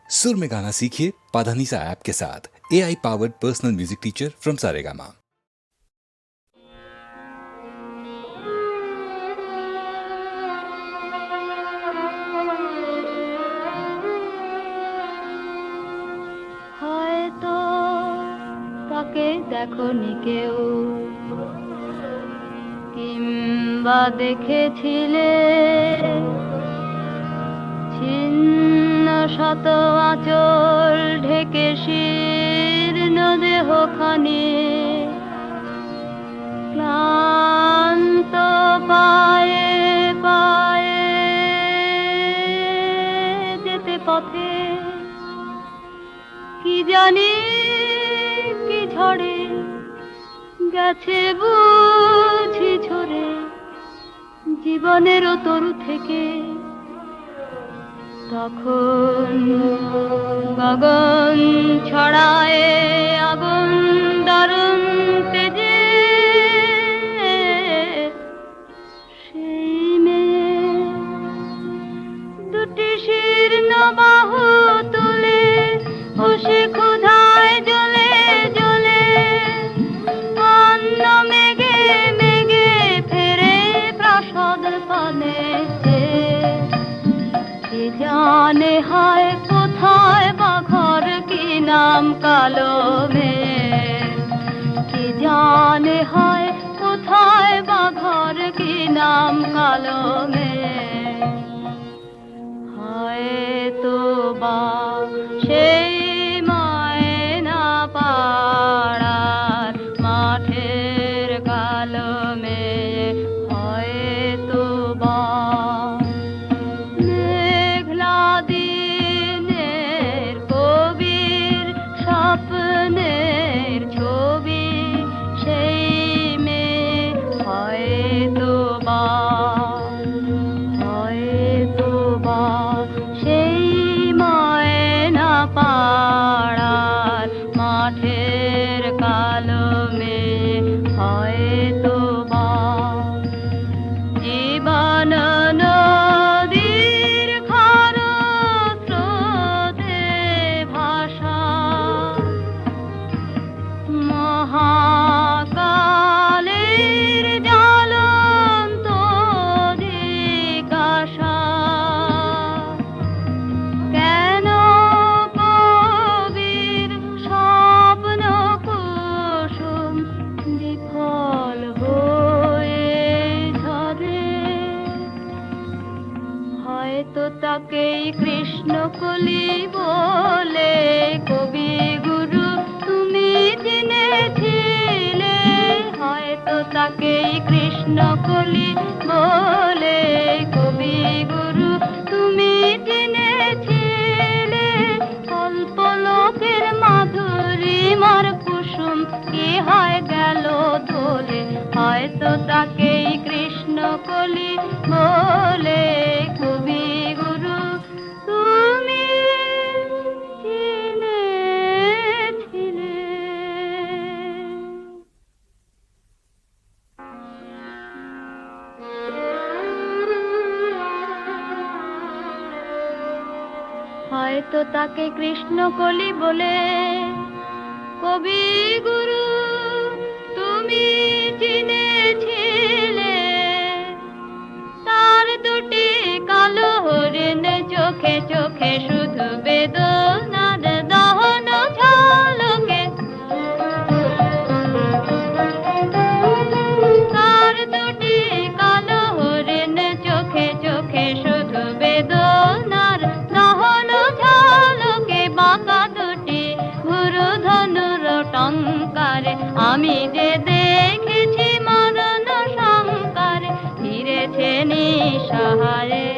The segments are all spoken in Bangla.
सुर में गाना सीखिए पाधानीसा ऐप के साथ। AI powered personal music teacher from Saregama. হয়তো তাকে দেখনি কেউ, কিংবা দেখেছিলে ছিন্ন শত আঁচল ঢেকে শীর্ণ দেহখানি, ক্লান্ত পায়ে পায়ে যেতে পথে কি জানি কি ঝড়ে গেছে বুঝি ঝরে জীবনেরও তরু থেকে। তখন গগন ছড়ায় আগুন দারুণ তেজে, সেই মেয়ে দুটি শীর্ণ বাহু তুলে বসে ক্ষুধায় জ্বলে জ্বলে অন্ন মেঘে মেঘে ফেরে প্রাসাদ পানে। কে জানে হায় কোথায় বা ঘর কি নাম কালো মেয়ে, কে জানে হায় কোথায় বা ঘর কি নাম কালো মেয়ে। হয়তো বা সেই মায়না পাড়ার মাঠের কালো মেয়ে, হয়তো বা মেঘলা দিনের কবির স্বপ্নের ছবি সেই মেয়ে, হয়তো বা হয়তো বা সেই ময়না পাড়ার মাঠের কালো মেয়ে, হয়তো বা জীবন নদীর খরস্রোতে ভাসা মহাকালের জ্বলন্ত জিজ্ঞাসা। কেন কবির স্বপ্ন কুসুম বিফল হয়ে ঝরে? হয়তো তাকেই কৃষ্ণকলি বলে কবি গুরু তুমি চিনেছিলে, হয়তো তাকেই কৃষ্ণকলি বলে কবি গুরু তুমি চিনেছিলে। কল্পলোকের মাধুরীমার কুসুম কি হয় গেল ধরে, হয়তো তাকেই কৃষ্ণকলি বলে কবি গুরু তুমি চিনেছিলে। হয়তো তাকে কৃষ্ণকলি বলে কবি গুরু তুমি চিনেছিলে। তার দুটি কালো হরিণ চোখে চোখে শুধু বেদনার দহন ঝলকে, তার দুটি কালো হরিণ চোখে চোখে শুধু বেদনার দহন ঝলকে, বাঁকা দুটি ভুরু ধনুর টঙ্কারে আমি যে দেখেছি মরণ শঙ্কারে ফিরেছে নিঃসহারে।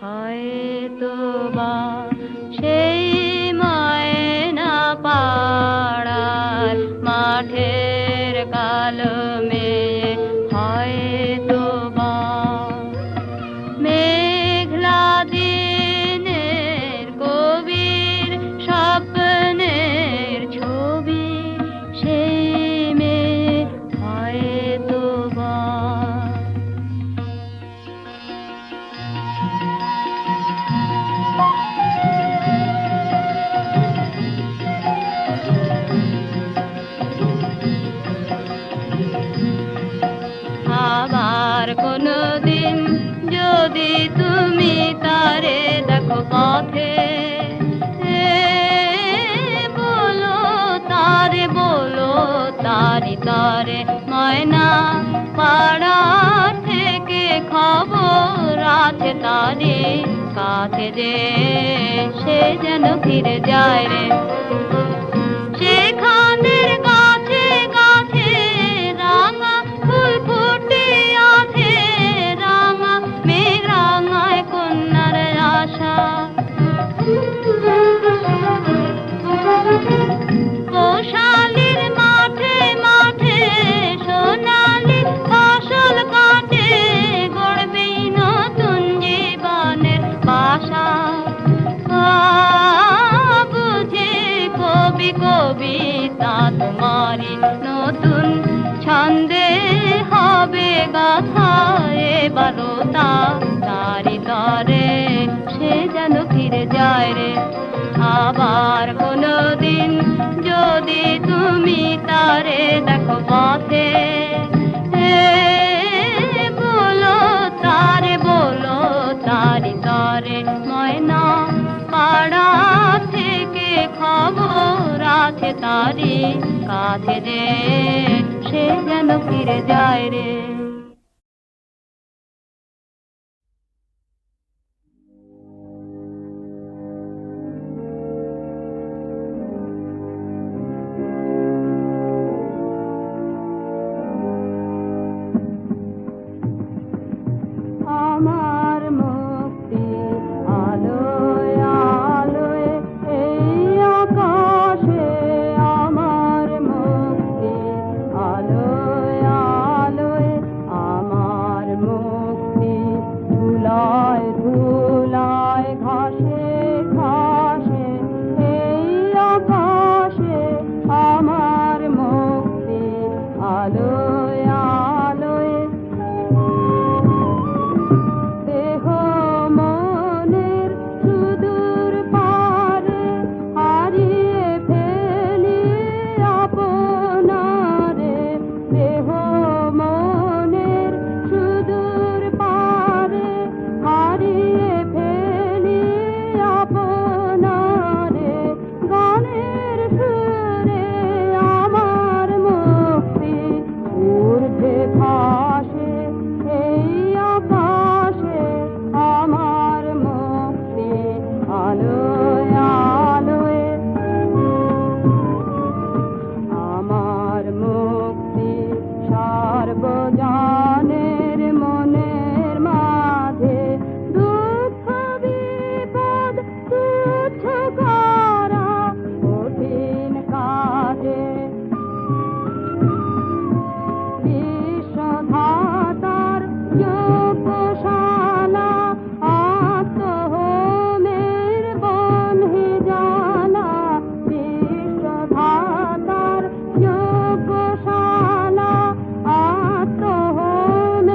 হয়তো বা যদি তুমি তারে দেখো পথে, বলো তারি তারে ময়না পাড়া থেকে খবর আছে তারি কাছে যে সে যেন ফিরে যায় রে। সেখানের গাছে গাছে রাঙা ফুল ফুটে আছে, রাঙা মেঘ রাঙায় কন্যার আশা। গোশালির মাঠে মাঠে সোনালি ফসল কাটে, গড়বেই নতুন জীবনের বাসা। বুঝি কবি কবিতা তোমারি নতুন ছন্দে হবে গাথা, এবারও তারি তরে সে যেন ফিরে যায় রে। আবার কোনদিন যদি তুমি তারে দেখো পথে, বলো তারি তরে ময়না পাড়া থেকে খবর আছে তারি কাছে যে সে যেন ফিরে যায় রে। আমার মুক্তি আলোয় আলোয় এই আকাশে, আমার মুক্তি আলোয় আলোয়, আমার মুক্তি ধুলায় ধুলায় ঘাসে ঘাসে এই আকাশে, আমার মুক্তি আলোয় আলোয়। দেহ মনের সুদূর পারে হারিয়ে ফেলি আপনারে, দেহ মনের সুদূর পারে হারিয়ে ফেলি আপনারে, গানের সুরে আমার মুক্তি ঊর্ধ্বে ভাসে এই আকাশে, আমার মুক্তি আলোয় আলোয়। আমার মুক্তি সার্বজনের মনের মাঝে, দুঃখ বিপদ তুচ্ছ করা কঠিন কাজে, বিশ্বধাতার যোগ্যশালা আত্মহোমের বনহি জ্বালা, বিশ্বধাতার যোগ্যশালা আত্মহোমের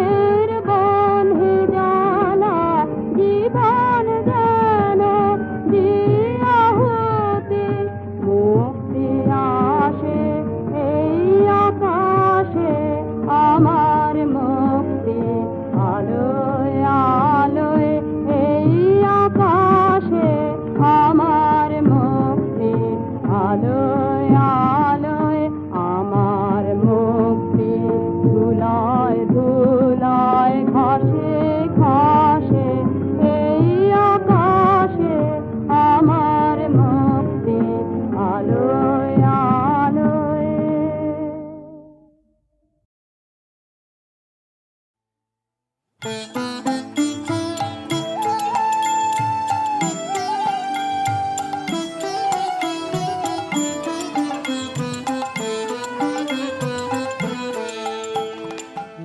বনহি জ্বালা, জীবন যেন দিয়াহুতি মুক্তি আসে এই আকাশে, আমার মুক্তি আলোয় আলোয় এই আকাশে, আমার মুক্তি আলোয় আলোয়, আমার মুক্তি ধুলায় ধুলায় ঘাসে ঘাসে এই আকাশে, আমার মুক্তি আলোয় আলোয়।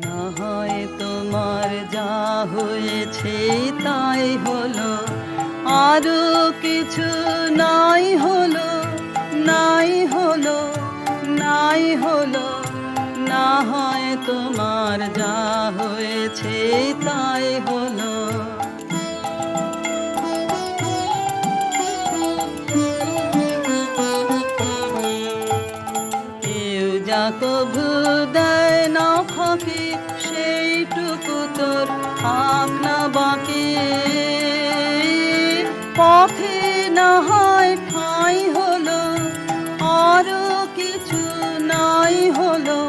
না হয় তোমার যা হয়েছে তাই হলো, আরো কিছু নাই হলো, নাই হলো, নাই হলো। না হয় তোমার যা হয়েছে তাই হলো। কেউ যা কভু দেয় না ফাঁকি, সেইটুকু তোর থাক না বাকি। পথে না হয় ঠাঁই হলো, আরো কিছু নাই হলো,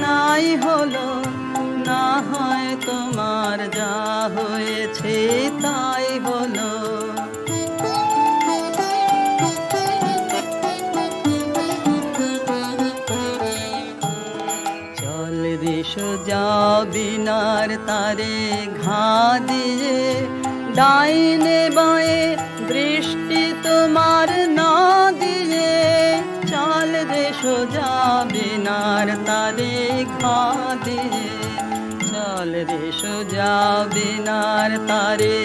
নাই হলো, না হয় তোমার যা হয়েছে তাই হলো। চল রে সোজা বিনার তারে ঘা দিয়ে, ডাইনে বাঁয়ে দৃষ্টি তোমার না দিয়ে। চল রে সোজা বিনার তারে ঘা দিয়ে, চল রে সোজা বিনার তারে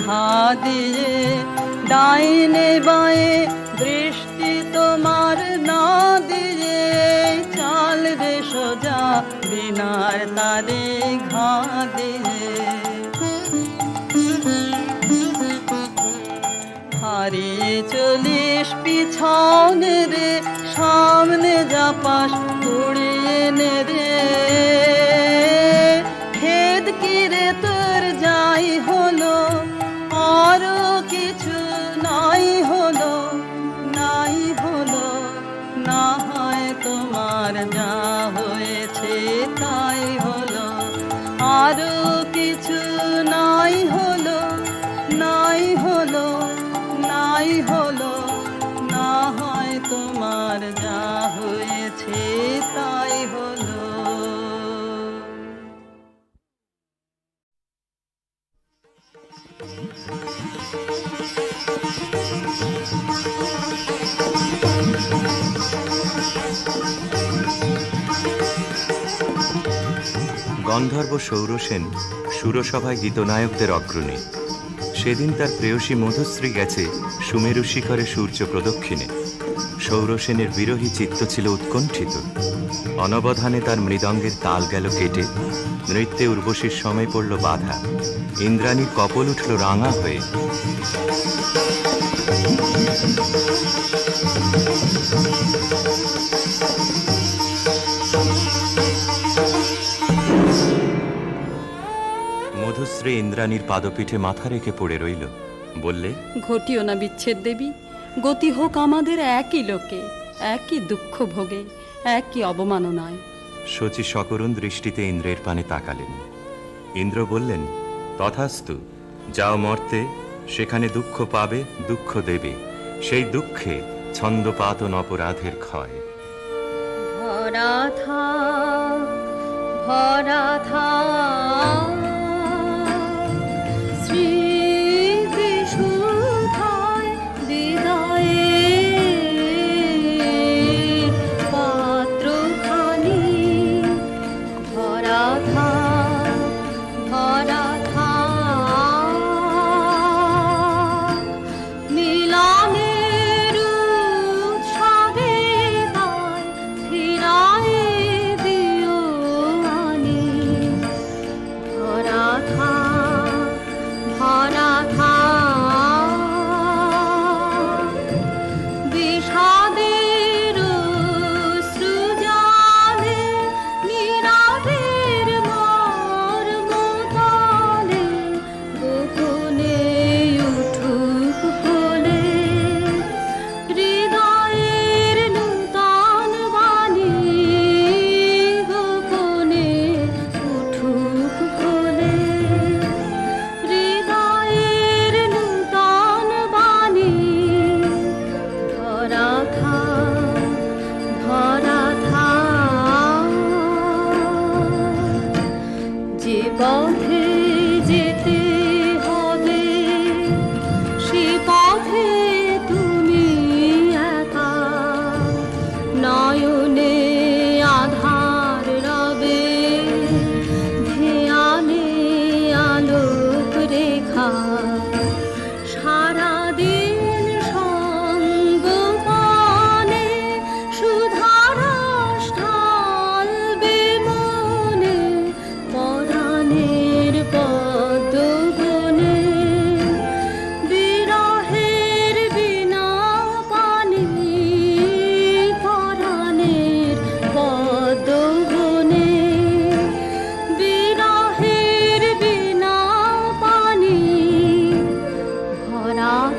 ঘা দিয়ে। ডাইনে বাঁয়ে দৃষ্টি তোমার না দিয়ে, চল রে সোজা বিনার তারে ঘা দিয়ে। হারিয়ে চলিস পিছনে রে, সামনে যা পাস উড়িয়ে নে রে। খেদ কি রে তোর যাই হলো, আরো কিছু নাই হলো, নাই হলো, না হয় তোমার যা হয়েছে তাই হলো। আরো কিছু নাই হলো, নাই হলো, নাই হলো, না হয় তোমার যা হয়েছে তাই হলো। গন্ধর্ব সৌরসেন সুরসভায় গীতনায়কদের অগ্রণী। সেদিন তার প্রেয়সী মধুশ্রী গেছে সুমেরু শিখরে সূর্য প্রদক্ষিণে। সৌরসেনের বিরহী চিত্ত ছিল উৎকণ্ঠিত। অনবধানে তার মৃদঙ্গের তাল গেল কেটে, নৃত্যে উর্বশীর সময় পড়ল বাধা। ইন্দ্রাণীর কপল উঠল রাঙা হয়ে। মধুশ্রী ইন্দ্রাণীর পাদপীঠে মাথা রেখে পড়ে রইল। বললে, ঘটিও না বিচ্ছেদ দেবী, গতি হোক আমাদের একই লোকে, একই দুঃখ ভোগে, একই অবমাননায়। শচী সকরুণ দৃষ্টিতে ইন্দ্রের পানে তাকালেন। ইন্দ্র বললেন, তথাস্তু, যাও মর্তে, সেখানে দুঃখ পাবে, দুঃখ দেবে, সেই দুঃখে ছন্দপাতন অপরাধের ক্ষয়। ভরা থাক, ভরা থাক স্মৃতিসুধায় হৃদয়ের পাত্রখানি। ভরা থাক, ভরা থাক মিলনের উৎসবে গায় ফিরায়ে দিও আনি।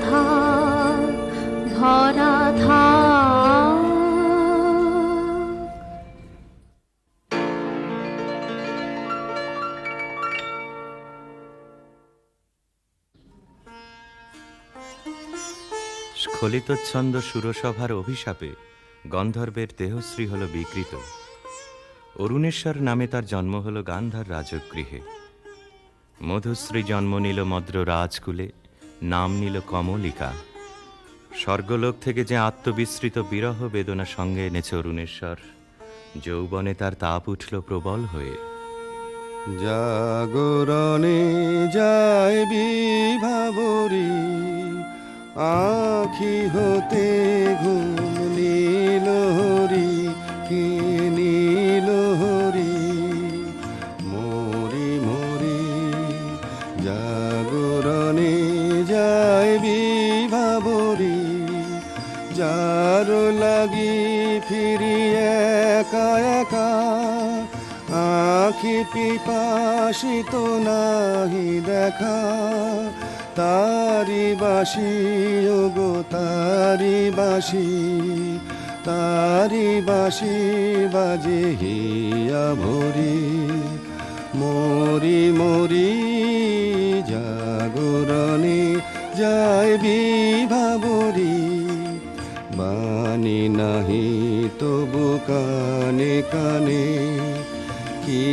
থাক ভরা থাক। স্খলিতচ্ছন্দ সুরসভার অভিশাপে গন্ধর্বের দেহশ্রী হল বিকৃত। অরুণেশ্বর নামে তার জন্ম হল গান্ধার রাজগৃহে। মধুশ্রী জন্ম নিল মদ্র রাজকুলে, নাম নিল কমলিকা। স্বর্গলোক থেকে যে আত্মবিস্মৃত বিরহ বেদনা সঙ্গে এনেছে অরুণেশ্বর, যৌবনে তার তাপ উঠল প্রবল হয়ে। জাগরণে যায় বিভাবরী, আখি হতে ঘুম নীল হরি, কি নীল হরি। মরি মরি জাগরণে যায় বিভাবরী, যার লাগি ফিরি একা একা, আখি পিপাসিত নাহি দেখা। তারি বাসি ওগো তারি বাসি, তারি বাসি বাজে হিয়া ভরি। মরি মরি জাগরণে যায় বিভাবরী, বাণী নাহি তবু কানে কানে। কি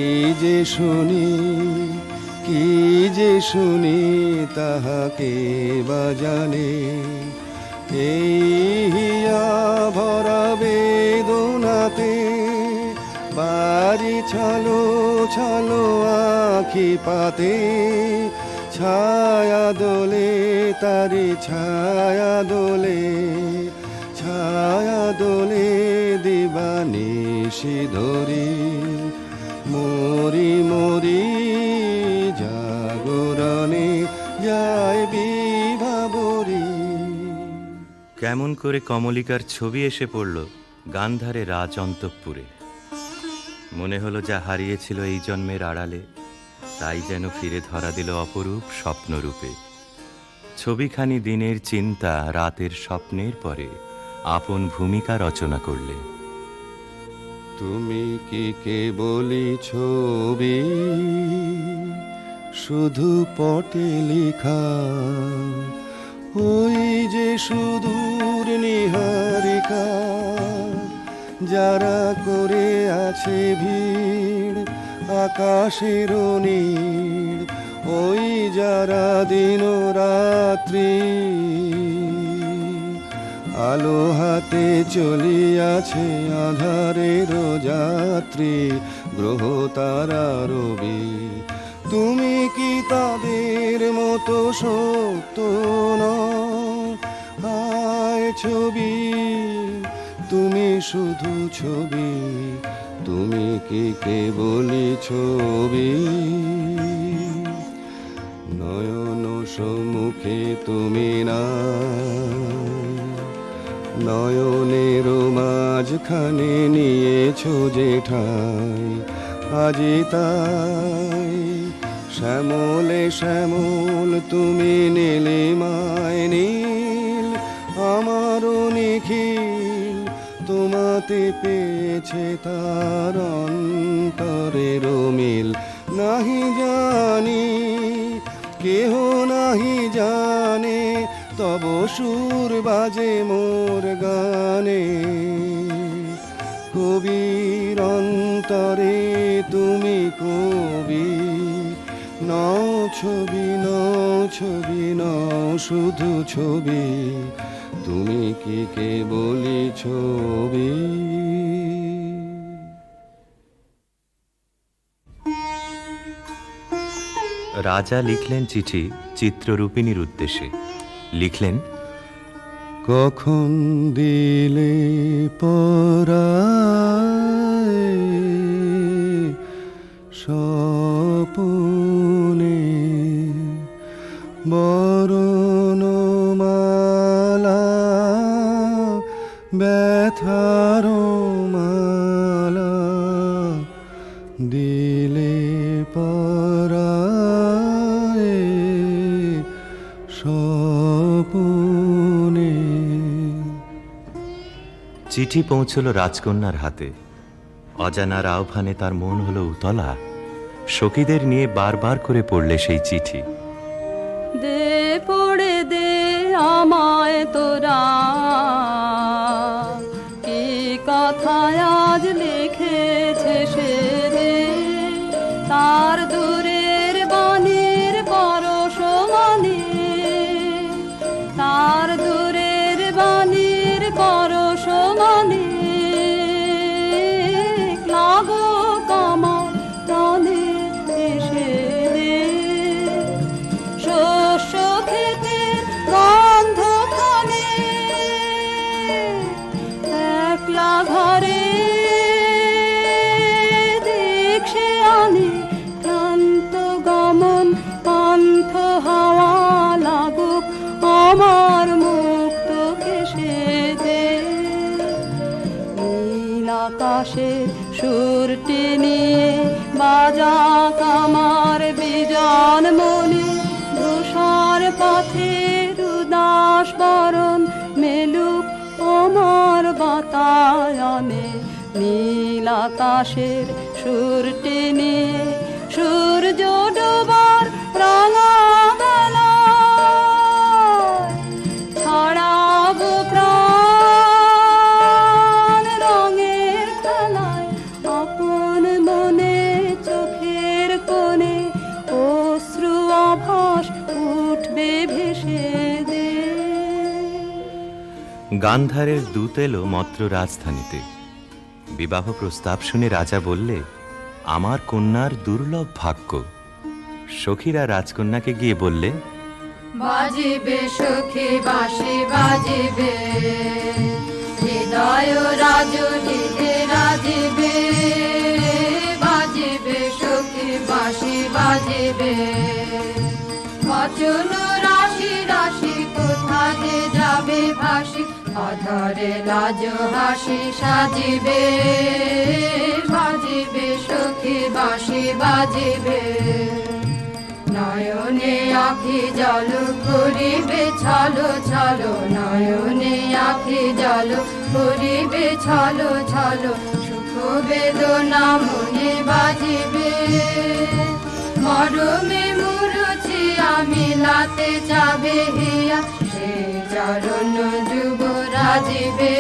যে শুনি কি যে শুনি তাহাকে বা জানে। এই হিয়া ভরা বেদনাতে বাড়ি ছলো ছলো আখি পাতে। ছায়া দোলে তারি ছায়া দোলে, ছায়া দোলে দিবানিশি ধরি। মরি মরি জাগরণে যায় বিভাবরী। কেমন করে কমলিকার ছবি এসে পড়ল গান্ধারে রাজ অন্তঃপুরে। মনে হলো যা হারিয়েছিল এই জন্মের আড়ালে, তাই যেন ফিরে ধরা দিল অপরূপ স্বপ্নরূপে। ছবিখানি দিনের চিন্তা রাতের স্বপ্নের পরে আপন ভূমিকা রচনা করলে। তুমি কি কেবলই ছবি, শুধু পটে লেখা। ওই যে সুদূর নিহারিকা, যারা করে আছে ভিড় আকাশের নীড়। ওই যারা দিন রাত্রি আলো হাতে চলিয়াছে আধারের যাত্রী, গ্রহ তারা রবি। তুমি কি তাদের মতো সত্য নও? হায় ছবি, তুমি শুধু ছবি, তুমি কি কেবলই ছবি। নয়ন সম্মুখে তুমি না, নয়নের মাঝখানে নিয়েছো যে ঠাই। আজি তাই শ্যামলে শ্যামল তুমি নীলিমায় নীল, আমারও নিখিল তোমাতে পেয়েছে তার অন্তরের মিল। নাহি জানি কেহ নাহি জানে, তব সুর বাজে মোর গানে। কবির অন্তরে তুমি কবি, নও ছবি নও ছবি নও শুধু ছবি, তুমি কি কেবলই ছবি। রাজা লিখলেন চিঠি চিত্ররূপিণীর উদ্দেশ্যে। লিখলেন, কখন দিলে পরায় স্বপনে বরণমালা, ব্যথার মালা দিলে পরায় স্বপনে। চিঠি পৌঁছল রাজকন্যার হাতে। অজানার আহ্বানে তার মন হলো উতলা। সখীদের নিয়ে বারবার করে পড়লে সেই চিঠি। দে পড়ে দে আমায় তোরা, কি কথায় আজ লিখেছে সে রে, তার দূরের বাণীর পরশ মানে, তার দূরের বাণীর পরশ মানে, লাগো কামার প্রাণে এসে রে, শস্য ক্ষেতের গন্ধ খানে, একলা ঘরে দেখছে আনে, ক্লান্ত গমন পান্থ হাওয়া লাগুক আমার মুক্ত কেশে দে, নীল আকাশের সুরটি নিয়ে বাজা কামার বিজন মনে, ধূসর পথের উদাস বরণ মেলুক আমার বাতায়নে, নীল আকাশের সুরটি নিয়ে সূর্য ডোবার রাঙা বেলায় ছড়াবো প্রাণ রঙের খেলায়, আপন মনে চোখের কোণে অশ্রু আভাস উঠবে ভেসে দে। গান্ধারের দূত এলো মত্র রাজধানীতে। বিবাহ প্রস্তাব শুনে রাজা বললে, আমার কন্যার দুর্লভ ভাগ্য। সখীরা রাজকন্যাকে গিয়ে বললে, বাজিবে সখী বাঁশি বাজিবে, হৃদয় রাজনীতে রাজিবে, বাজিবে সখী বাঁশি বাজিবে, বচন রাশি রাশি কোথা যে যাবে ভাসি, অধরে লাজ হাসি সাজিবে, বাজিবে সখী বাঁশি বাজিবে, নয়নে আখি জল করিবে ছলো ছলো, নয়নে আখি জল করিবে ছলো ছলো, সুখ বেদনা মনে বাজিবে, মরমে মুরুছি আমি লাতে যাবে হিয়া, সে চরণ যুব রাজিবে,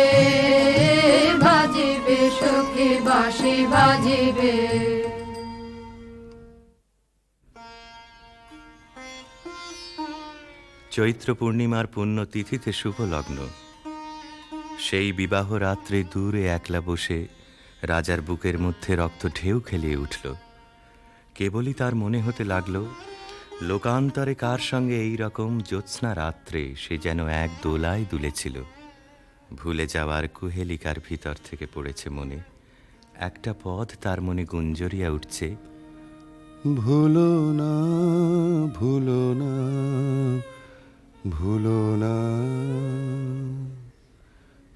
বাজিবে সখী বাঁশি বাজিবে। চৈত্র পূর্ণিমার পুণ্য তিথিতে শুভ লগ্ন। সেই বিবাহ রাত্রে দূরে একলা বসে রাজার বুকের মধ্যে রক্ত ঢেউ খেলিয়ে উঠল। কেবলই তার মনে হতে লাগলো, লোকান্তরে কার সঙ্গে এই রকম জ্যোৎস্না রাত্রে সে যেন এক দোলায় দুলেছিল। ভুলে যাওয়ার কুহেলিকার ভিতর থেকে পড়েছে মনে, একটা পদ তার মনে গুঞ্জরিয়া উঠছে, ভুলো না ভুলো না ভুলো না,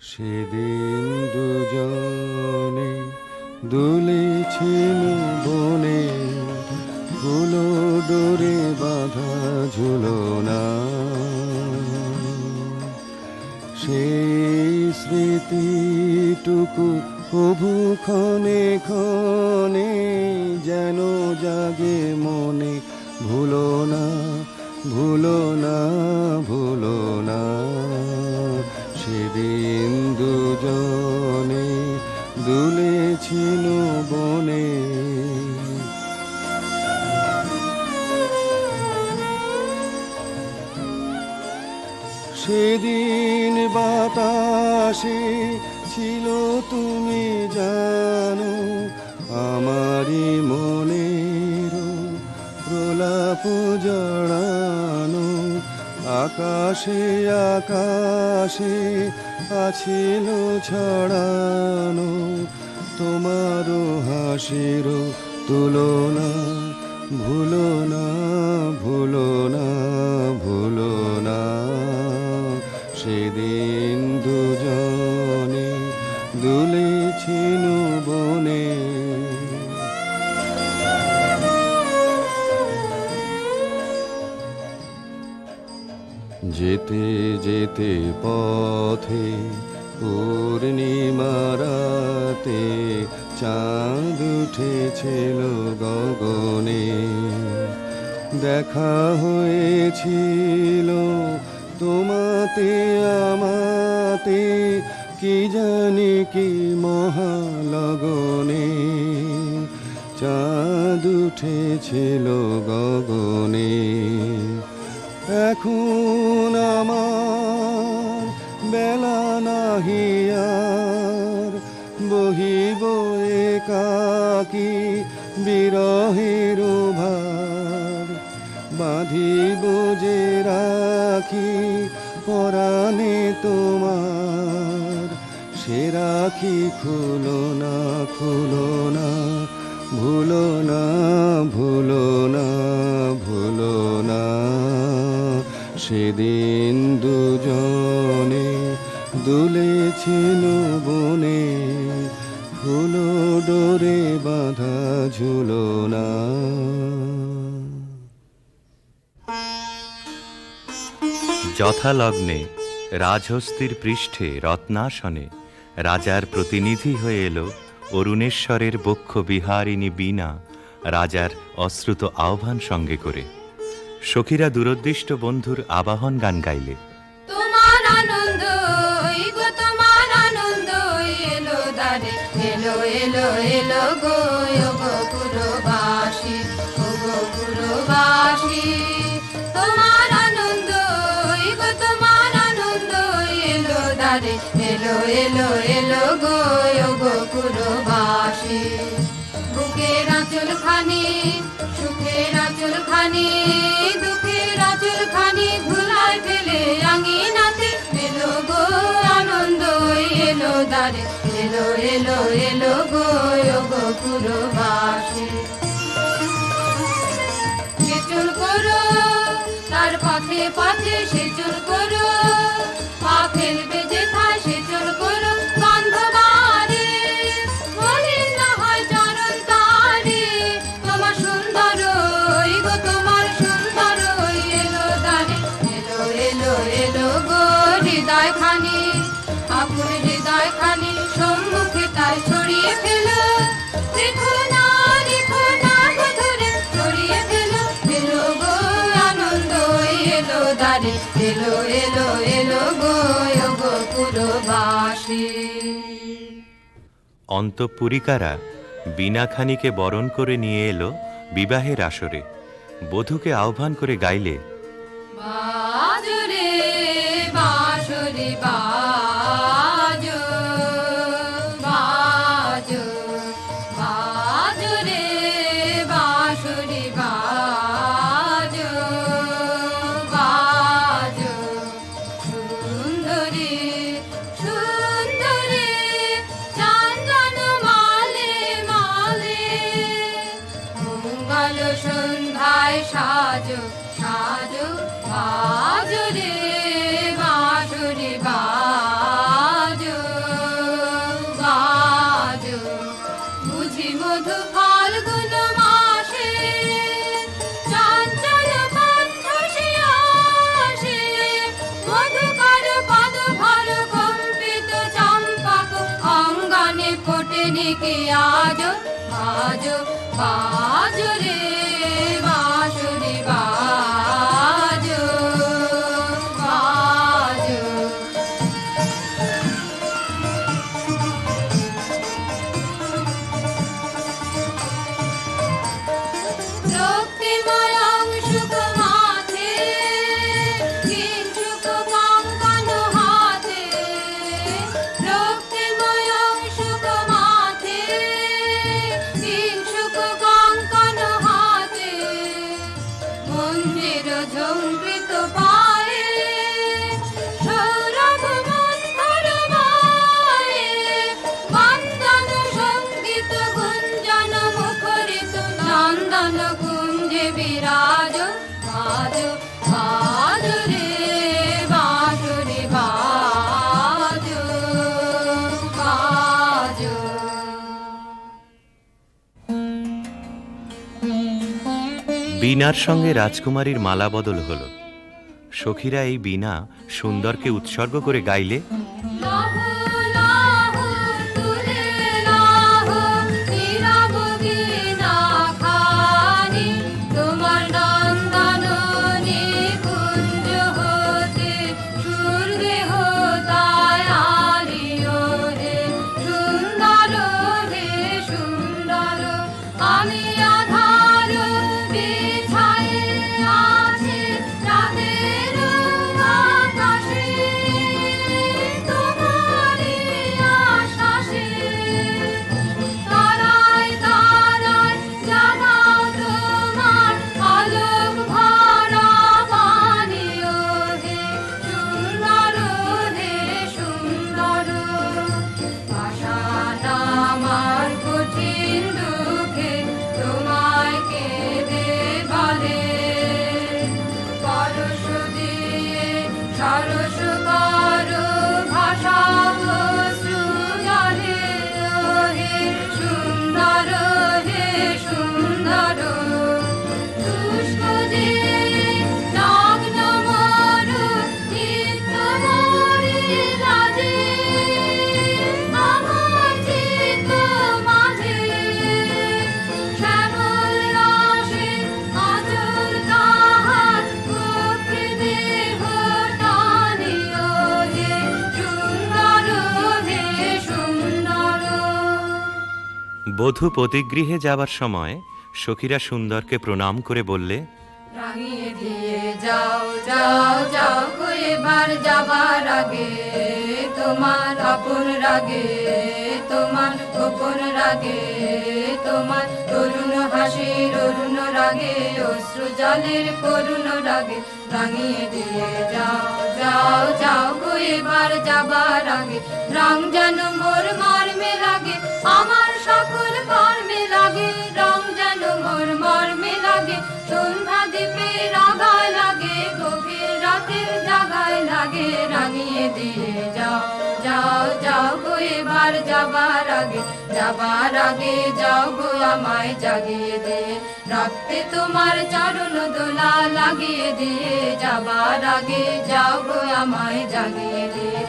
সেদিন দুজনে দুলেছিল বনে, ফুলো ডোরে বাঁধা ঝুলো না, সেই স্মৃতিটুকু প্রভু ক্ষণে ক্ষণে যেন জাগে মনে, ভুলো না ভুলো না ভুলো না, সেদিন দুজনে দুলেছিল বনে। সেদিন বাতাসে ছিল তুমি জানো, আমারই মনের প্রলাপ জড়ানো, আকাশে আকাশে আছিল ছড়ানো, তোমারও হাসির তুলনা, ভুলো না ভুলো না ভুলো না, সেদিন দুজনে দুলেছিল বনে। যেতে যেতে পথে পূর্ণিমা রাতে চাঁদ উঠেছিল গগনে, দেখা হয়েছিল তোমাতে আমাতে, কি জানি কি মহালগনে, চাঁদ উঠেছিল গগনে। এখন আমার বেলা নাহি আর, বহিব একাকী বিরহের ভার, বাঁধিব যে রাখি পরাণে তোমার, সে রাখি খুলো না খুলো না, ভুলো না ভুলো না ভুলো না। সেদিন দুজনে দুলেছিল বনে, ফুলো ডোরে বাঁধা ঝুলো না। যথালগ্নে রাজহস্তির পৃষ্ঠে রত্নাসনে রাজার প্রতিনিধি হয়ে এলো অরুণেশ্বরের বক্ষ বিহারিণী বীণা, রাজার অশ্রুত আহ্বান সঙ্গে করে। সখীরা দূরদৃষ্ট বন্ধুর আবাহন গান গাইলে। তোমার আনন্দ গো, তোমার আনন্দ এলো দারে, এলো এলো এলো গো পুরবাসী, গো পুরবাসী। তোমার আনন্দ গো, তোমার আনন্দ এলো দারে, এলো এলো এলো গো পুরবাসী। বুকের আঁচল খানি, সুখের আঁচল খানি, দুঃখের আঁচল খানি ধুলায় ফেলে আঙিনাতে, এলো গো আনন্দ এলো দারে, এলো এলো এলো গো পুরবাসী। সেচুল করো তার পথে পথে, সেচুল করো পা ফেলবে যেথায়, সেচুল করো গন্ধ বাড়ে, মলিন না হয় চরণ তারে। তোমার সুন্দর গো, তোমার সুন্দর এলো দারে, এলো এলো এলো গো হৃদয় খানি, আকুল হৃদয় খানি সম্মুখে তার ছড়িয়ে ফেলো, রেখো না গো ধরে ছড়িয়ে ফেলো, এলো গো আনন্দ এলো দারে, এলো এলো এলো গো পুরবাসী। অন্তঃপুরিকারা বীণাখানিকে বরণ করে নিয়ে এলো বিবাহের আসরে। বধূকে আহ্বান করে গাইলে। বাজো রে বাঁশরি বাজো, বাজো বাজো রে বাঁশরি বাজো, বাজো সুন্দরী সুন্দরী চন্দন মালে মালে, মঙ্গল সন্ধ্যায় সাজো সাজো, বাজো রে বাঁশরি বাজো, বাজো বুঝি মধু ফাল্গুন মাসে, চঞ্চল কণ্ঠ সে আসে, মধুকর পদ ভর কম্পিত চম্পক অঙ্গনে ফোটেনি কি আজো, বাজো বাজো রে বাঁশরি বাজো, বাজো। রক্তিময় অংশুক মাথে, কিঞ্চুক কঙ্কণ হাতে, রক্তিময় অংশুক মাথে, কিঞ্চুক কঙ্কণ হাতে, মন্দির ঝঙ্কৃত পায়ে, সৌরভ মন্থর বায়ে, বন্দন সঙ্গীত গুঞ্জন মুখরিত, নন্দন কুঞ্জে বিরাজ, বাজো বাজো রে বাঁশরি বাজো, বাজো। বীণার সঙ্গে রাজকুমারীর মালা বদল হলো। সখীরা এই বীণা সুন্দরকে উৎসর্গ করে গাইলে। লহ বধূ পতিগৃহে যাবার সময় সখীরা সুন্দরকে প্রণাম করে বললে, রাঙিয়ে দিয়ে যাও যাও যাও গো এবার যাবার আগে, তোমার আপন রাগে তোমার গোপন রাগে, তোমার তরুণ হাসির অরুণ রাগে অশ্রু জলের করুণ রাগে, রাঙিয়ে দিয়ে যাও যাও যাও গো এবার যাবার আগে, রং যেন মোর মর্মে লাগে আমার সকল কর্মে লাগে, রং যেন মোর মর্মে লাগে সন্ধ্যা দ্বীপের আগায় লাগে, গভীর রাতের জাগায় লাগে, রাঙিয়ে দিয়ে যাও যাও যাও গো এবার যাবার আগে, যাবার আগে যাও গো আমায় জাগিয়ে দিয়ে, রাখতে তোমার চরণ দোলা লাগিয়ে দিয়ে, যাবার আগে যাও গো আমায় জাগিয়ে দিয়ে,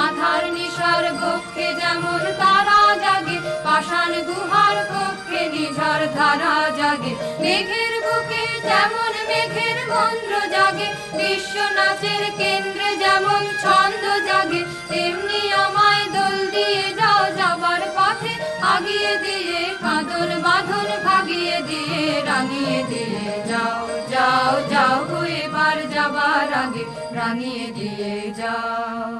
আধার নিশার বক্ষে যেমন তারা জাগে, পাষাণ গুহার কক্ষে নিঝর ধারা জাগে, মেঘের বুকে যেমন মেঘের মন্দ্র জাগে, বিশ্ব নাচের কেন্দ্রে যেমন ছন্দ জাগে, তেমনি আমায় দোল দিয়ে যাও যাবার পথে আগিয়ে দিয়ে, কাঁদন বাঁধন ভাগিয়ে দিয়ে, রাঙিয়ে দিয়ে যাও যাও যাও গো এবার যাবার আগে, রাঙিয়ে দিয়ে যাও।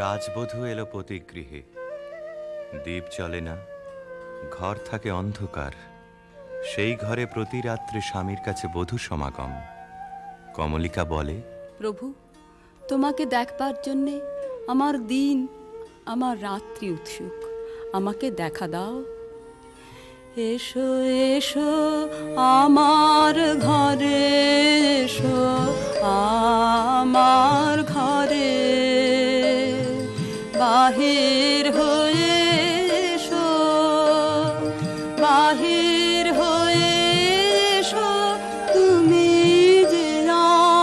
রাজবধূ এলো পতিগৃহে। দীপ জ্বলে না, ঘর থাকে অন্ধকার। সেই ঘরে প্রতি রাত্রে স্বামীর কাছে বধূ সমাগম। কমলিকা বলে, প্রভু, তোমাকে দেখবার জন্যে আমার দিন আমার রাত্রি উৎসুক, আমাকে দেখা দাও। এসো এসো আমার ঘরে, এসো আমার ঘরে, বাহির হয়ে এসো, বাহির হয়ে এসো, তুমি যে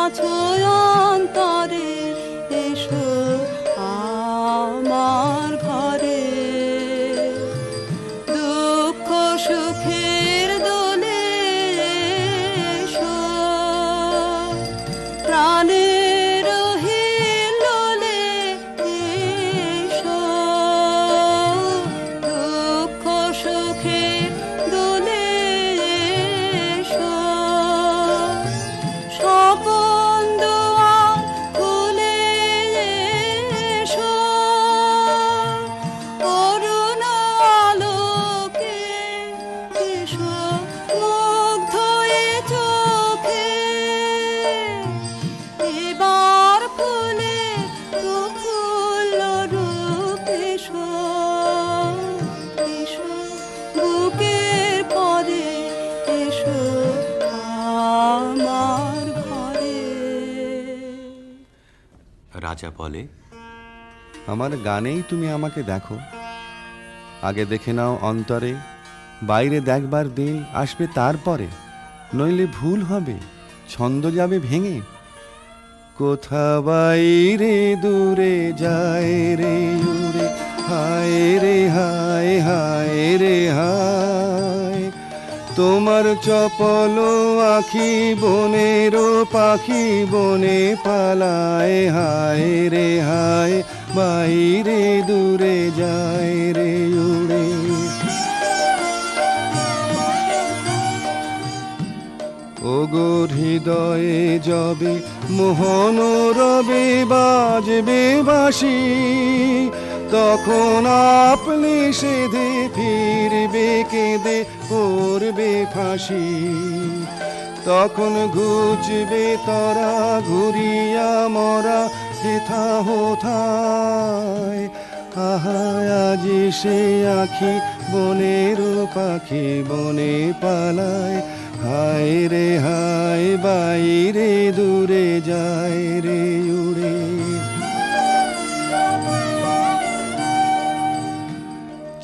আছো অন্তরে, এসো আমার ঘরে। দুঃখ সুখের দোলে এসো, প্রাণের হিলোলে এসো, দুঃখ সুখের দোলে এসো, স্বপন দুয়ার খুলে এসো, অরুণ আলোকে এসো, মুগ্ধ এ চোখে, এবার ফুলে প্রফুল্ল রূপ এসো, এসো বুকের পরে, এসো আমার ঘরে। রাজা বলে, আমার গানেই তুমি আমাকে দেখো, আগে দেখে নাও অন্তরে, বাইরে দেখবার দিন আসবে তারপরে, নইলে ভুল হবে, ছন্দ যাবে ভেঙে। কোথা বাইরে দূরে যায় রে উড়ে, হায় রে হায়, হায় রে হায়, তোমার চপল আখি বনেরও পাখি বনে পালায়, হায় রে হায়, বাইরে দূরে যায় রে উড়ে। ওগো হৃদয়ে যবে মোহন রবে বাজবে বাঁশি, তখন আপনি সেধে ফিরবে কেঁদে পড়বে ফাঁসি, তখন ঘুচবে তরা ঘুরিয়া মরা হেথা হোথায়, আহা আজি সে আখি বনের পাখি বনে পালায়, হায় রে হায়, বাইরে দূরে যায় রে উড়ে।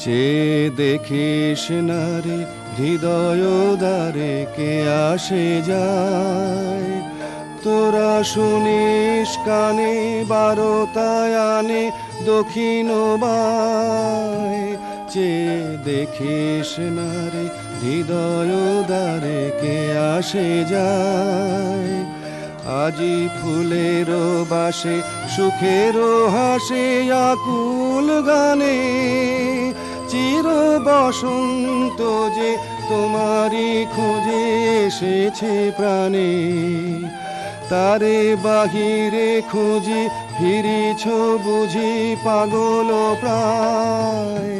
চেয়ে দেখিস না রে হৃদয় দ্বারে কে আসে যায়, তোরা শুনিস কানে বারোতায় আনে দক্ষিণ বায়, চেয়ে দেখিস না রে হৃদয় দ্বারে কে আসে যায়। আজি ফুলের বাসে সুখের হাসে আকুল গানে, চির বসন্ত যে তোমারই খোঁজে এসেছে প্রাণে। তারে বাহিরে খুঁজি ফিরিছ বুঝি পাগল প্রায়।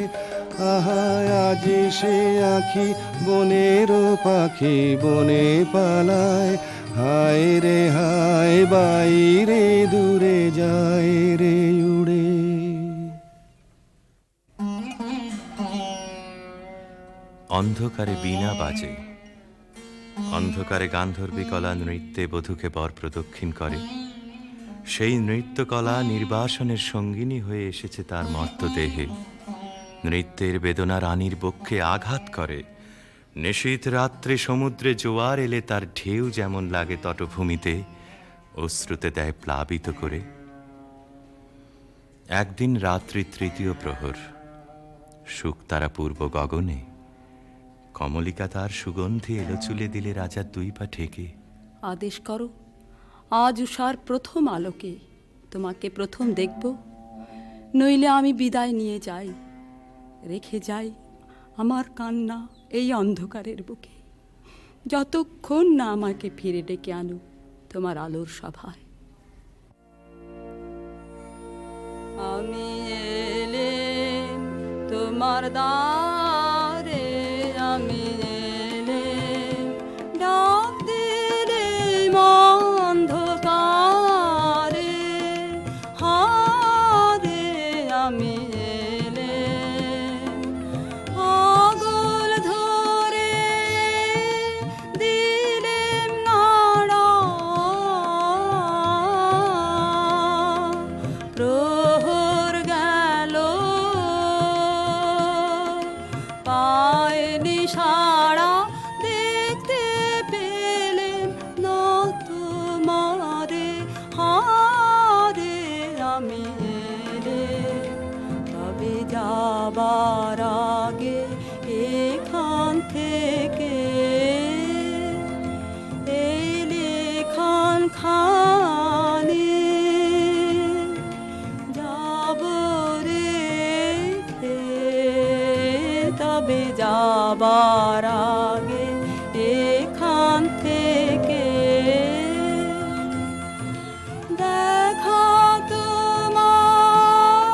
আহা আজি সে আখি বনের পাখি বনে পালায়, হায় রে হায় বাইরে দূরে যায় রে উড়ে। অন্ধকারে বীণা বাজে, অন্ধকারে গান্ধর্বী কলা নৃত্যে বধূকে বর প্রদক্ষিণ করে। সেই নৃত্যকলা নির্বাসনের সঙ্গিনী হয়ে এসেছে তার মর্তদেহে। নৃত্যের বেদনা রানীর বক্ষে আঘাত করে। নিশীথ রাত্রে সমুদ্রে জোয়ার এলে তার ঢেউ যেমন লাগে তটভূমিতে, অশ্রুতে দেয় প্লাবিত করে। একদিন রাত্রি তৃতীয় প্রহর, শুকতারা পূর্ব গগনে, কমলিকা তার সুগন্ধি এলো চুলে দিলে রাজার দুই পা ঠেকে। আদেশ করো, আজ উষার প্রথম আলোকে তোমাকে প্রথম দেখব, নইলে আমি বিদায় নিয়ে যাই, রেখে যাই আমার কান্না এই অন্ধকারের বুকে, যতক্ষণ না আমাকে ফিরে ডেকে আনো তোমার আলোর সভায়। আমি এলেম তোমার দ্বারে, আমি এলেম ডাক দিলেম অন্ধকারে, হারে আমি এলেম আগল ধরে দিলেম নাড়া, প্রহর গেল পায়নি সাড়া, দেখতে পেলেন না তোমারে, হারে আমি এলেম তবে যাবার আগে এখান থেকে এই লেখান খানি যাব রেখে, তবে যাবার আগে এখান থেকে দেখা তোমার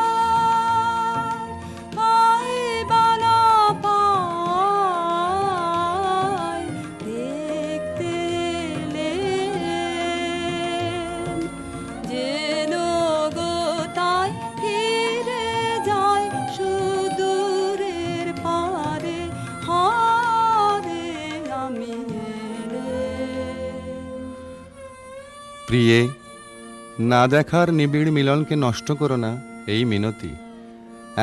পাইবা না পাই, দেখতে এলেম যেন গো তাই ফিরে যায় সুদূরের পারে, হারে আমি এলেম। প্রিয়ে, না দেখার নিবিড় মিলনকে নষ্ট করো না, এই মিনতি।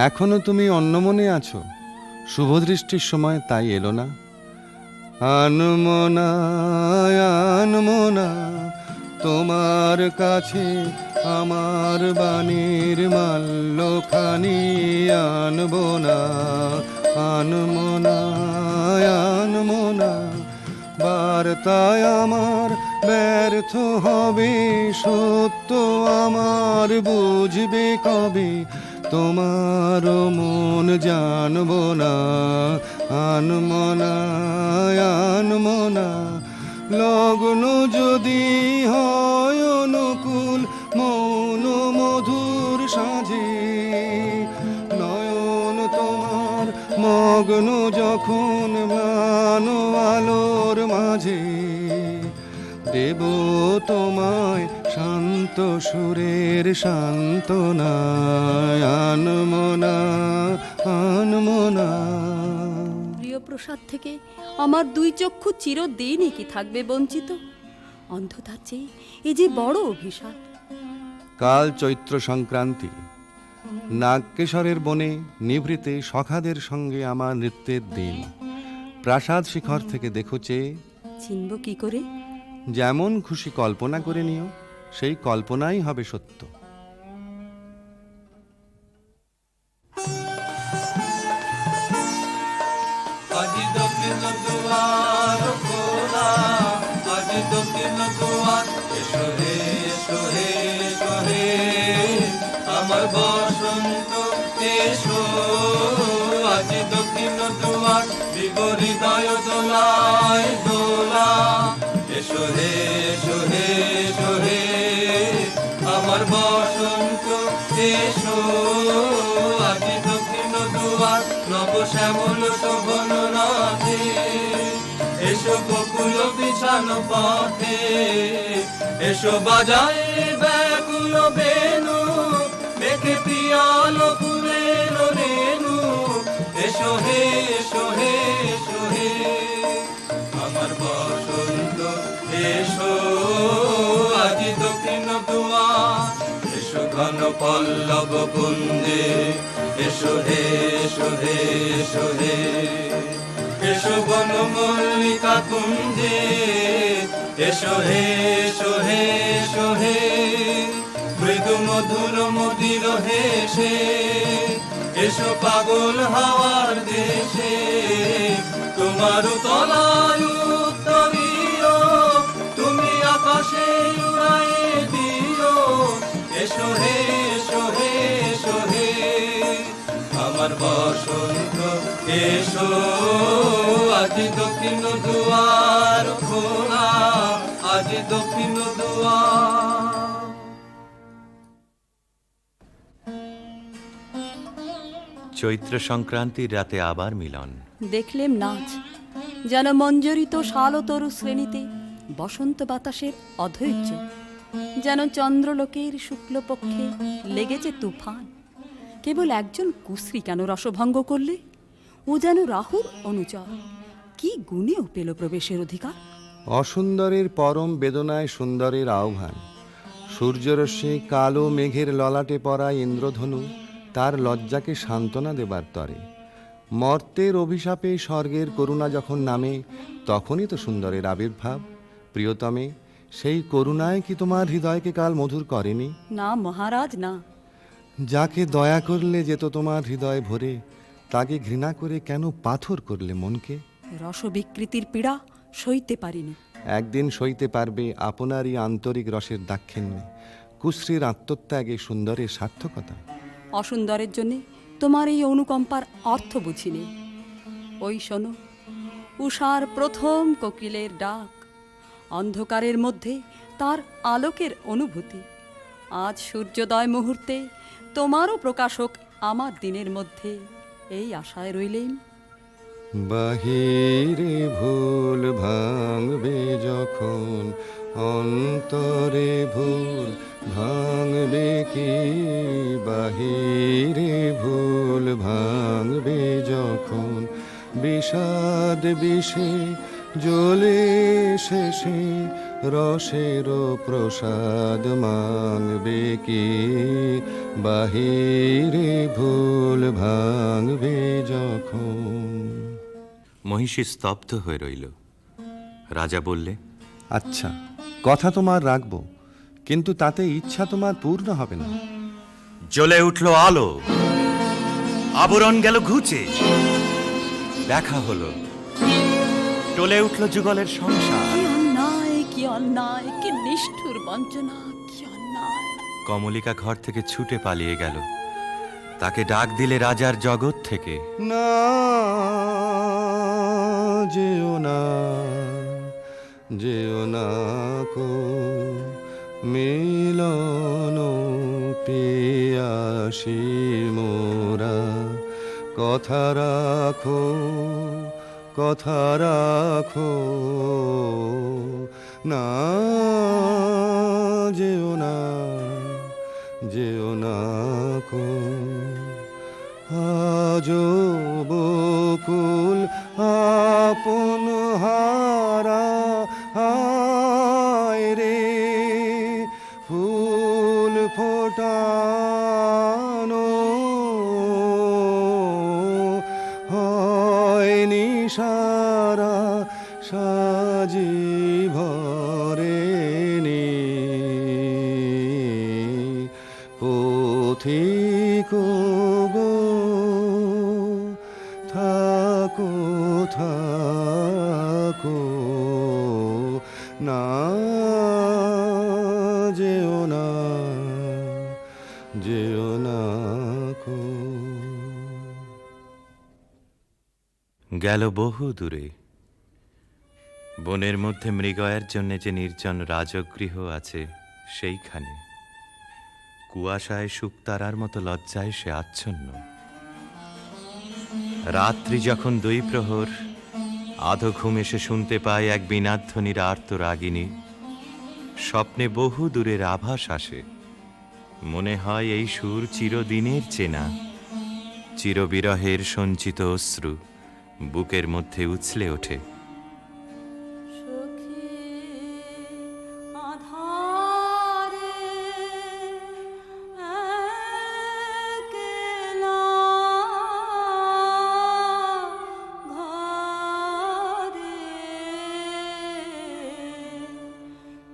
এখনো তুমি অন্যমনে আছো, শুভদৃষ্টির সময় তাই এলো না। আনমনা আনমনা তোমার কাছে আমার বাণীর মাল্যখানি আনবো না, আনমনা আনমনা বার্তায় আমার ব্যর্থ হবে, সত্য আমার বুঝবে কবে, তোমার মন জানবো না, আনমনা আনমনা লগ্ন যদি হয় অনুকূল মৌন মধুর সাজে, নয়ন তোমার মগ্ন যখন ম্লান আলোর মাঝে, দেব তোমায় শান্ত সুরের সান্ত্বনা, আনমনা আনমনা। প্রিয় প্রসাদ থেকে আমার দুই চক্ষু চিরদিনই কি থাকবে বঞ্চিত? অন্ধতার চেয়ে এ যে বড় অভিশাপ। কাল চৈত্র সংক্রান্তি, নাগকেশরের বনে নিভৃতে সখাদের সঙ্গে আমার নৃত্যের দিন। প্রাসাদ শিখর থেকে দেখো চেয়ে, চিনব কি করে? যেমন খুশি কল্পনা করে নিও, সেই কল্পনাই হবে সত্য। এসো আজ দক্ষিণ দুয়ার দিব হৃদয় দোলায় দোলা। এসো হে এসো হে এসো হে আমার বসন্ত, এসো আজ দক্ষিণ দুয়ার নব শ্যামল শোভন রাধে। এসো বকুল বিছানো পথে, এসো বাজায় ব্যাকুল বেনু, মেঘে পিয়াল ফুলের রেণু। এসো হে এসো হে এসো হে আমার বসন্ত, এসো আজ দক্ষিণ দুয়ার। এসো ঘন পল্লব কুঞ্জে, এসো হে এসো হে এসো হে এসো বন মল্লিকা কুঞ্জে, এসো হে এসো হে এসো হে মৃদু মধুর মদির হেসে। এসো পাগল হাওয়ার দেশে, তোমার তলায় উত্তরীয়, তুমি আকাশে উড়াই দিও। এসো হে এসো হে এসো হে আমার বসন্ত, এসো আজ দক্ষিণ দুয়ার খোলা, আজ দক্ষিণ দুয়ার। চৈত্র সংক্রান্তির রাতে আবার মিলন। দেখলেম নাচ, যেন মঞ্জরিত শালতরু শ্রেণীতে বসন্ত বাতাসের অধৈর্য, যেন চন্দ্রলোকের শুক্লপক্ষে লেগেছে তুফান। কেবল একজন কুশ্রী কেন রসভঙ্গ করলে? ও যেন রাহুর অনুচর, কি গুণেও পেল প্রবেশের অধিকার। অসুন্দরের পরম বেদনায় সুন্দরের আহ্বান। সূর্যরশ্মি কালো মেঘের ললাটে পড়া ইন্দ্রধনু তার লজ্জাকে সান্ত্বনা দেবার তরে। মর্তের অভিশাপে স্বর্গের করুণা যখন নামে, তখনই তো সুন্দরের আবির্ভাব। প্রিয়তমে, সেই করুণায় কি তোমার হৃদয়কে কাল মধুর করেনি? না মহারাজ, না। যাকে দয়া করলে যেত তোমার হৃদয় ভরে, তাকে ঘৃণা করে কেন পাথর করলে মনকে? রসবিকৃতির পীড়া সইতে পারিনি। একদিন সইতে পারবে আপনারই আন্তরিক রসের দাক্ষিণ্যে, কুশ্রীর আত্মত্যাগে সুন্দরের সার্থকতা। অসুন্দরের জন্যে তোমার এই অনুকম্পার অর্থ বুঝিনি। ওই শোনো, উষার প্রথম কোকিলের ডাক, অন্ধকারের মধ্যে তার আলোকের অনুভূতি। আজ সূর্যোদয় মুহূর্তে তোমারও প্রকাশক আমার দিনের মধ্যে, এই আশায় রইলেন। বাহিরে ভুল ভাঙবে যখন, অন্তরে ভুল ভাঙবে কি? বাহিরে ভুল ভাঙবে যখন, বিষাদ বিষে জ্বলে শেষে রসের প্রসাদ মাংবে কি? বাহিরে ভুল ভাঙবে যখন। মহিষী স্তব্ধ হয়ে রইল। রাজা বললে, আচ্ছা, কথা তোমার রাখবো, কিন্তু তাতে ইচ্ছা তোমার পূর্ণ হবে না। জ্বলে উঠল আলো, আবরণ গেল ঘুচে, দেখা হলো, টলে উঠল যুগলের সংসার। কি অন্যায়, কি অন্যায়, কি নিষ্ঠুর বঞ্চনা, কি অন্যায়। কমলিকা ঘর থেকে ছুটে পালিয়ে গেল। তাকে ডাক দিলে রাজার জগৎ থেকে, না যেও না, যেও না কো মিলন পিয়াসি মোরা। কথা রাখো, কথা রাখো, না যেও না, যেও না কো। আজো বকুল আপন হারা, হায় রে ফুল ফোটানো হয়নি সারা, সাজি ভরেনি পথিক গো। থাকো থাকো, না যেও না, যেও না কো। গেল বহু দূরে। বনের মধ্যে মৃগয়ের জন্য যে নির্জন রাজগৃহ আছে সেইখানে কুয়াশায় শুকতারার মতো লজ্জায় সে আচ্ছন্ন। রাত্রি যখন 2 প্রহর, আধো ঘুম এসে শুনতে পায় এক বীণাধ্বনির আর্তরাগিনী। স্বপ্নে বহু দূরের আভাস আসে, মনে হয় এই সুর চিরদিনের চেনা। চিরবিরহের সঞ্চিত অশ্রু বুকের মধ্যে উছলে ওঠে। সখী আধারে একলা ঘরে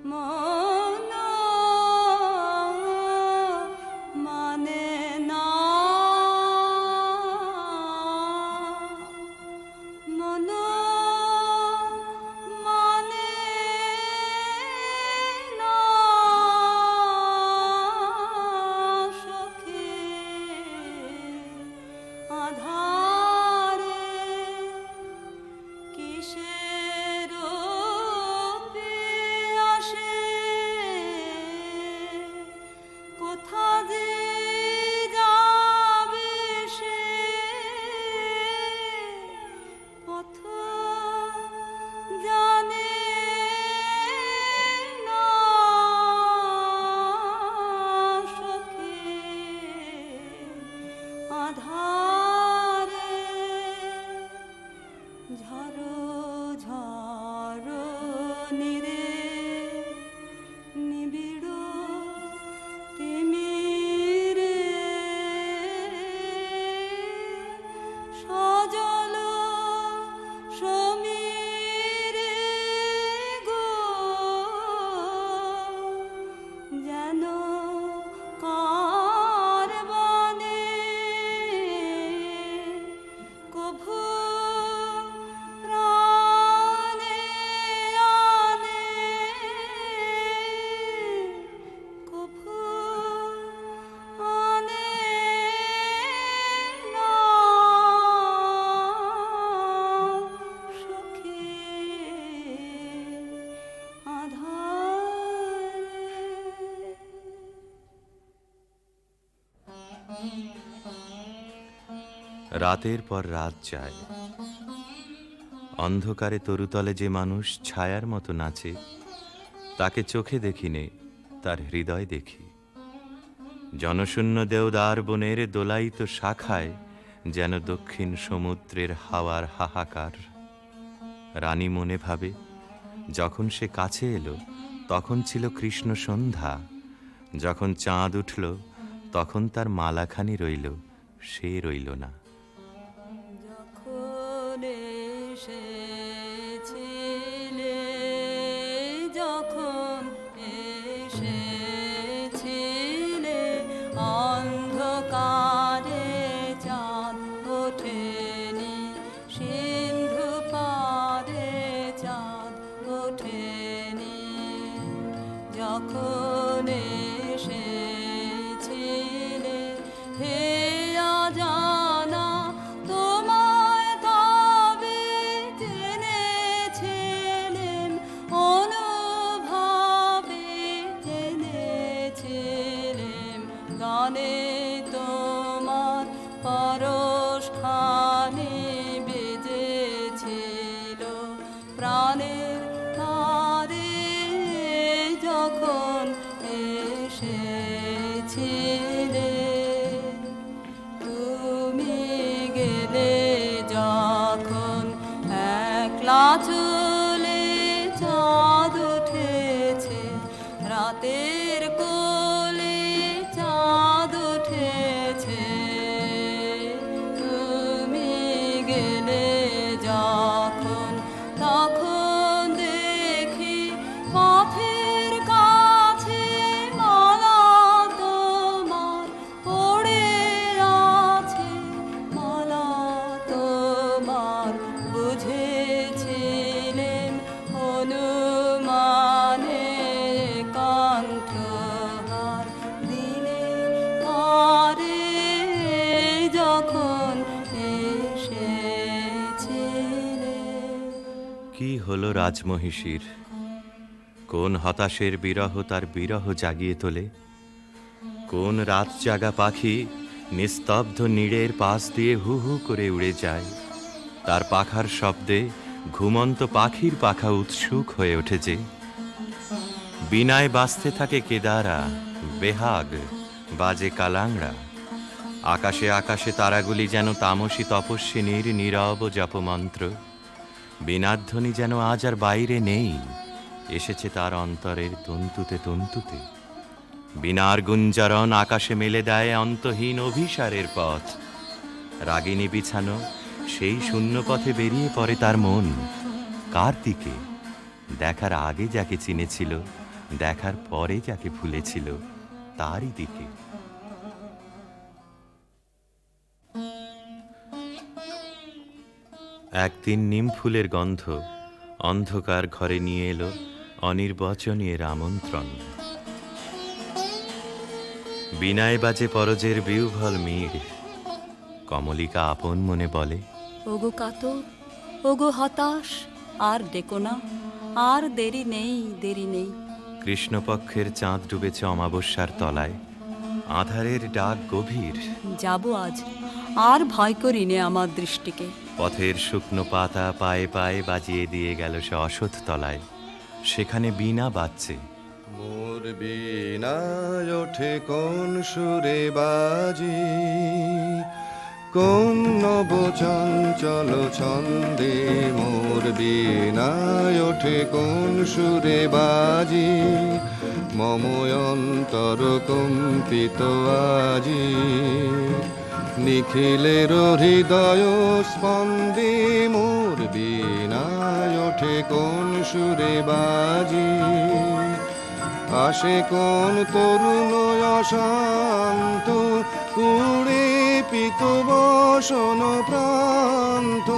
মন মানে না, মন মানে না সখী আধারে কিসের আসে, কোথা যে যাবে সে পথ জানে না সখী আধারে ঝড়ো ঝড়ো নিরে নিবিড় তিমিরে সজল সমীরে গো যেন কার বনে কভু প্রাণে আনে, কভু আনে না সখী আধারে। রাতের পর রাত যায়, অন্ধকারে তরুতলে যে মানুষ ছায়ার মতো নাচে, তাকে চোখে দেখিনে, তার হৃদয় দেখি। জনশূন্য দেওদার বনের দোলায়িত শাখায় যেন দক্ষিণ সমুদ্রের হাওয়ার হাহাকার। রানী মনে ভাবে, যখন সে কাছে এলো তখন ছিল কৃষ্ণ সন্ধ্যা, যখন চাঁদ উঠল তখন তার মালাখানি রইল, সে রইল না। যখন এসেছিলে, যখন এসেছিলে অন্ধকারে চাঁদ ওঠেনি, সিন্ধু পারে চাঁদ ওঠেনি। যখন এসেছিলে হে অজানা, তোমায় তবে জেনেছিলেম, অনুভবে জেনেছিলেম। গানে তোমার পরশখানি বেজেছিল, প্রাণের তারে যখন এসেছিলে। তুমি গেলে যখন একলা চলে, চাঁদ উঠেছে রাতের কোলে, চাঁদ উঠেছে। তুমি গেলে যখন তখন দেখি পথের কাছে মালা তোমার পড়ে আছে, মালা তোমার বুঝেছি কি হলো রাজমহিষীর? কোন হতাশের বিরহ তার বিরহ জাগিয়ে তোলে? কোন রাত জাগা পাখি নিস্তব্ধ নীড়ের পাশ দিয়ে হু হু করে উড়ে যায়? তার পাখার শব্দে ঘুমন্ত পাখির পাখা উৎসুক হয়ে ওঠে যে। বিনায় বাজতে থাকে কেদারা, বেহাগ, বাজে কালাংড়া। আকাশে আকাশে তারাগুলি যেন তামসী তপস্বিনীর নীরব জপমন্ত্র। বীণাধ্বনি যেন আজ আর বাইরে নেই, এসেছে তার অন্তরের তন্তুতে তন্তুতে। বীণার গুঞ্জরণ আকাশে মেলে দেয় অন্তহীন অভিসারের পথ। রাগিনী বিছানো সেই শূন্য পথে বেরিয়ে পড়ে তার মন। কার দিকে? দেখার আগে যাকে চিনেছিল, দেখার পরে যাকে ভুলেছিল, তারই দিকে। একদিন নিম ফুলের গন্ধ অন্ধকার ঘরে নিয়ে এলো অনির্বচনীয় আমন্ত্রণ। বিনায় বাজে পরজের বিউভল মিড়। কমলিকা আপন মনে বলে, ওগো কাতর, ওগো হতাশ, আর ডেকো না, আর দেরি নেই, দেরি নেই। কৃষ্ণপক্ষের চাঁদ ডুবেছে অমাবস্যার তলায়, আধারের ডাক গভীর। যাব আজ, আর ভয় করি নে আমার দৃষ্টিকে। পথের শুকনো পাতা পায়ে পায়ে বাজিয়ে দিয়ে গেল সে অসৎ তলায়। সেখানে বীণা বাজছে। মোর বীণায় ওঠে কোন সুরে বাজি, কোন নব চঞ্চল ছন্দে। মোর বীণায় ওঠে কোন সুরে বাজি, মম অন্তর কম্পিত আজি। নিখিলের হৃদয় স্পন্দে মোর বীণায় ওঠে কোন সুরে বাজি। আসে কোন তরুণ অশান্ত, কুড়ে পিত বসন প্রান্ত।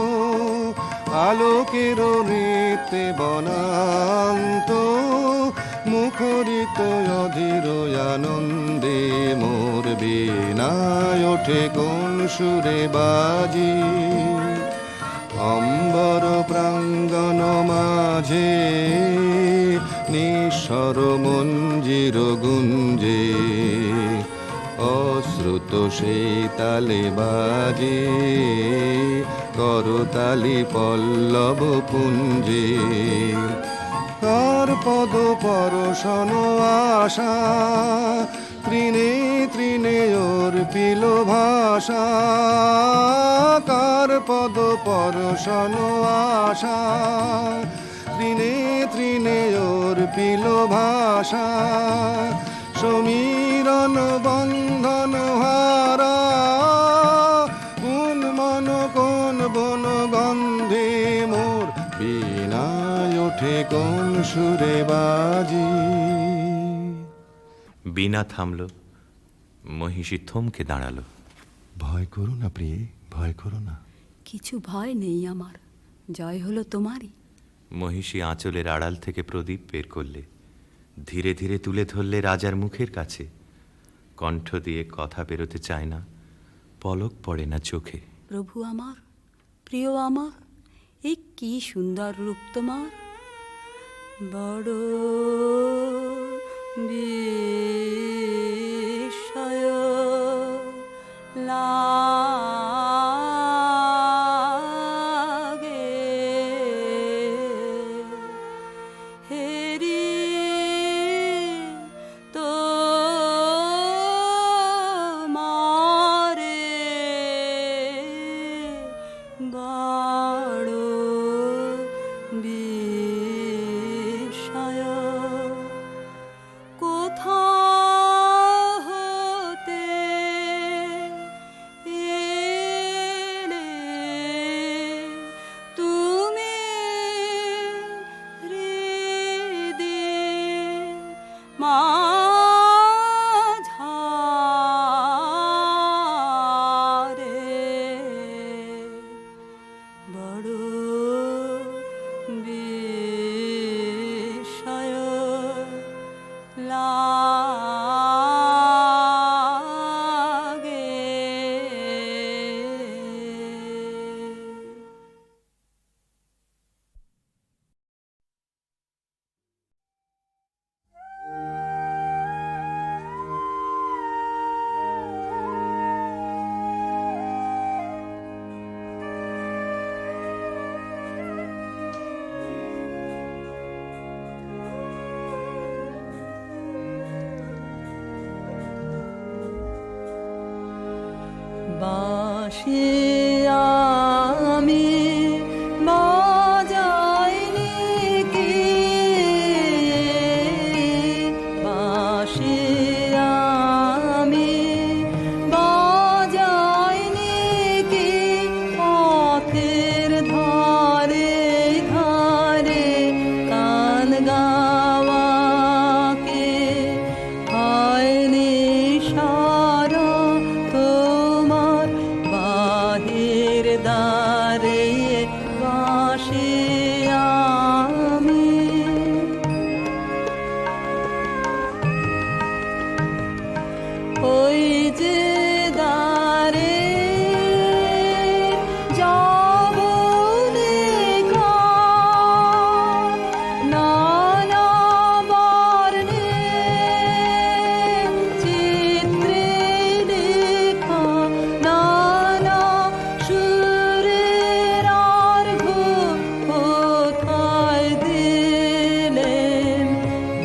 আলোকের নৃত্যে বনান্ত, মুখরিত অধীর আনন্দে। মোর বীণায় ওঠে কোন সুরে বাজি, অম্বর প্রাঙ্গণ মাঝে নিঃস্বর মঞ্জির গুঞ্জে। অশ্রুত সেই তালে বাজে করতালি পল্লব পুঞ্জে। কার পদ পরশন আশা, তৃণে তৃণে অর্পিল ভাষা। কার পদ পরশন আশা, তৃণে তৃণে অর্পিল ভাষা। সমীরণ বন্ধন হারা, কোন মন কোন বন গন্ধে। মোর বীণায় ওঠে কোন সুরে বাজি। বীণা থামল, মহিষী থমকে দাঁড়ালো। ভয় করো না প্রিয়ে, ভয় করো না। কিছু ভয় নেই আমার, জয় হলো তোমারই। মহিষী আঁচলের আড়াল থেকে প্রদীপ বের করলে, ধীরে ধীরে তুলে ধরলে রাজার মুখের কাছে। কণ্ঠ দিয়ে কথা বেরোতে চায় না, পলক পড়ে না চোখে। প্রভু আমার, প্রিয় আমার, এই কি সুন্দর রূপ তোমার। বড় বিস্ময় লাগে, হেরি তো মারে বড় বিস্ময়। কোথা বাঁশি আমি বাজাইনি কি, বাঁশি আমি বাজাইনি কি, পথের ধারে ধারে গান গাওয়াকে হয়নি সারা তোমার বাহির দ্বারে বাঁশি আমি। ওই যে দ্বারে যাব লেখা নানা বর্ণে চিত্রে লেখা নানা সুরের অর্ঘ্য কোথায় দিলেন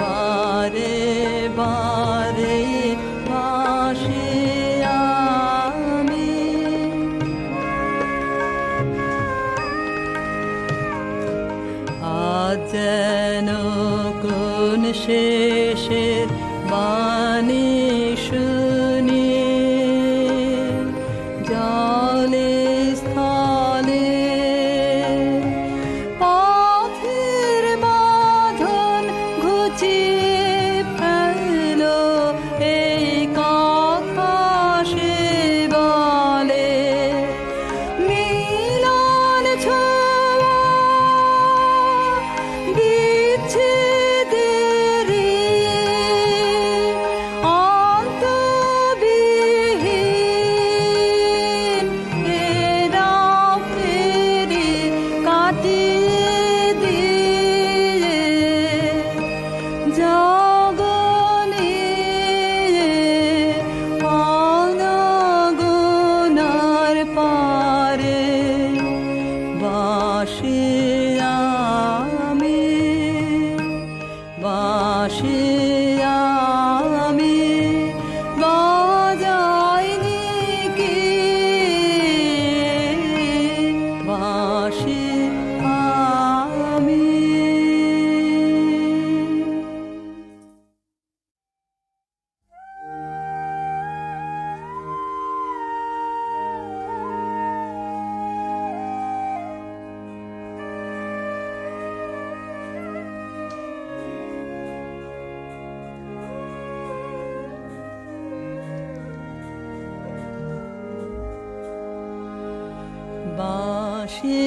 বারে বারে বাঁশি আমি। আজ যেন কোন শেষের বাণী শুনি, জলে স্থলে পথের বাঁধন ঘুচিয়ে ফেলো, এই কথা সে বলে মিলন ছোঁয়া বিচ্ছেদের অন্তবিহীন এরা ফেরি কাটিয়ে দিয়ে জগনে অনগনার পারে বাঁশি আমি, বাঁশি আমি বাজাইনি কি, বাঁশি আমি। বাঁশি